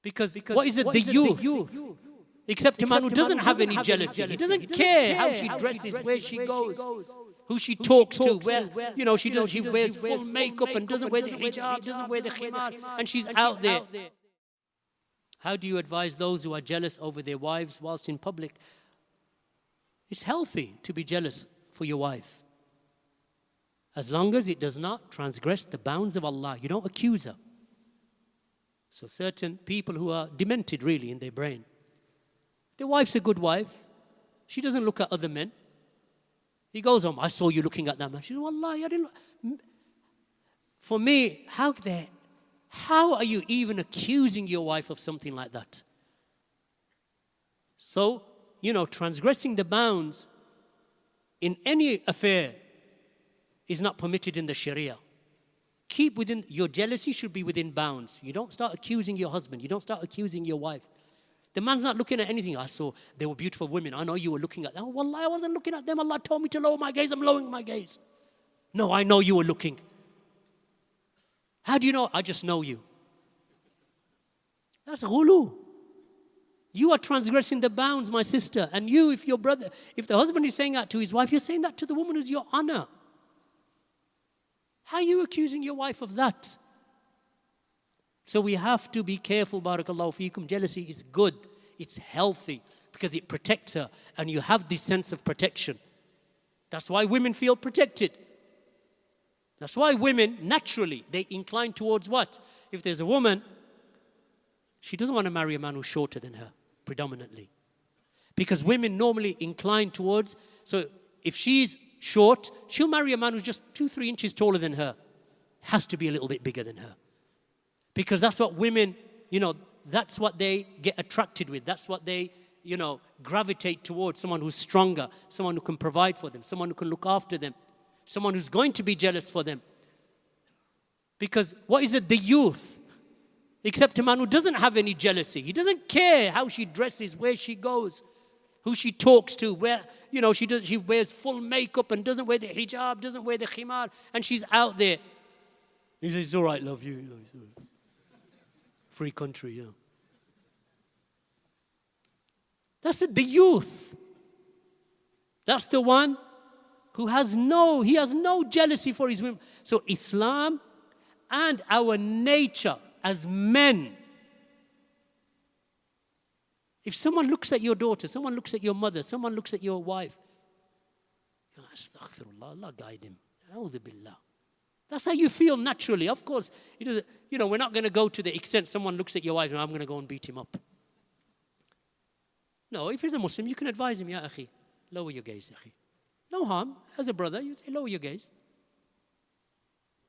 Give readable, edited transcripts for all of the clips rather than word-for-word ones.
Because what is it? The youth. Except a man who doesn't have any jealousy. He doesn't care how she dresses, where she goes, who she talks to, where, she wears full makeup and doesn't wear the hijab, doesn't wear the khimar, and she's out there. How do you advise those who are jealous over their wives whilst in public? It's healthy to be jealous for your wife, as long as it does not transgress the bounds of Allah. You don't accuse her. So certain people who are demented really in their brain, their wife's a good wife. She doesn't look at other men. He goes home, I saw you looking at that man. She says, Wallahi, I didn't look. For me, how are you even accusing your wife of something like that? So, transgressing the bounds in any affair is not permitted in the Sharia. Keep within, your jealousy should be within bounds. You don't start accusing your husband. You don't start accusing your wife. The man's not looking at anything. I saw they were beautiful women. I know you were looking at them. Oh, Wallah, I wasn't looking at them. Allah told me to lower my gaze. I'm lowering my gaze. No, I know you were looking. How do you know? I just know you. That's ghulu. You are transgressing the bounds, my sister. And you, if the husband is saying that to his wife, you're saying that to the woman who's your honor. How are you accusing your wife of that? So we have to be careful, barakallahu feekum. Jealousy is good. It's healthy because it protects her and you have this sense of protection. That's why women feel protected. That's why women, naturally, they incline towards what? If there's a woman, she doesn't want to marry a man who's shorter than her, predominantly. Because women normally incline towards, so if she's short, she'll marry a man who's just 2-3 inches taller than her. Has to be a little bit bigger than her. Because that's what women, that's what they get attracted with. That's what they, gravitate towards. Someone who's stronger, someone who can provide for them, someone who can look after them, someone who's going to be jealous for them. Because what is it? The youth. Except a man who doesn't have any jealousy. He doesn't care how she dresses, where she goes, who she talks to, where, she wears full makeup and doesn't wear the hijab, doesn't wear the khimar, and she's out there. He says, it's all right, love you. Free country, That's it, the youth. That's the one who has no jealousy for his women. So Islam and our nature as men, if someone looks at your daughter, someone looks at your mother, someone looks at your wife, astaghfirullah, Allah guide him. A'udhu billah. That's how you feel naturally. Of course, we're not going to go to the extent someone looks at your wife and I'm going to go and beat him up. No, if he's a Muslim, you can advise him, ya akhi, lower your gaze, akhi. No harm. As a brother, you say, lower your gaze.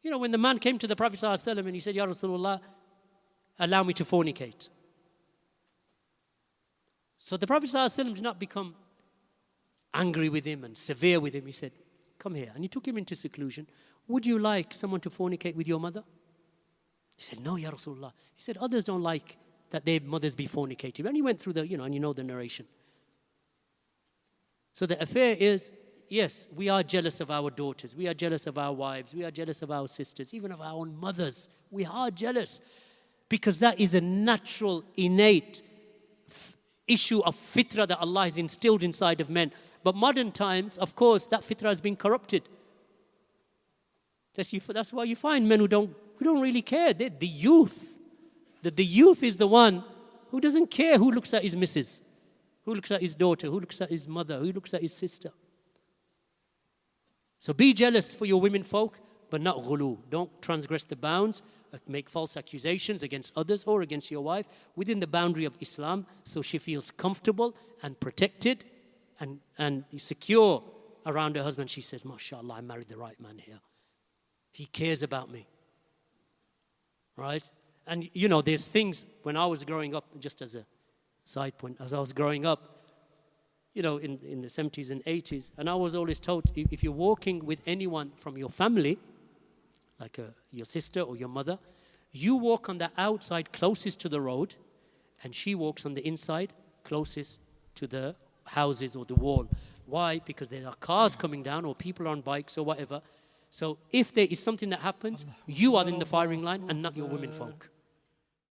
When the man came to the Prophet ﷺ and he said, Ya Rasulullah, allow me to fornicate. So the Prophet ﷺ did not become angry with him and severe with him. He said, come here. And he took him into seclusion. Would you like someone to fornicate with your mother? He said, no, Ya Rasulullah. He said, others don't like that their mothers be fornicated. And he went through and you know the narration. So the affair is, yes, we are jealous of our daughters. We are jealous of our wives. We are jealous of our sisters, even of our own mothers. We are jealous because that is a natural, innate issue of fitrah that Allah has instilled inside of men. But modern times, of course, that fitrah has been corrupted. That's why you find men who don't really care. They're the youth. The youth is the one who doesn't care who looks at his missus, who looks at his daughter, who looks at his mother, who looks at his sister. So be jealous for your women folk, but not ghulu. Don't transgress the bounds, make false accusations against others or against your wife within the boundary of Islam, so she feels comfortable and protected and secure around her husband. She says, MashaAllah, I married the right man here. He cares about me. Right? And there's things, when I was growing up, just as a side point, as I was growing up, in the 70s and 80s, and I was always told, if you're walking with anyone from your family, like your sister or your mother, you walk on the outside closest to the road, and she walks on the inside closest to the houses or the wall. Why? Because there are cars coming down or people on bikes or whatever. So if there is something that happens, you are in the firing line and not your women folk.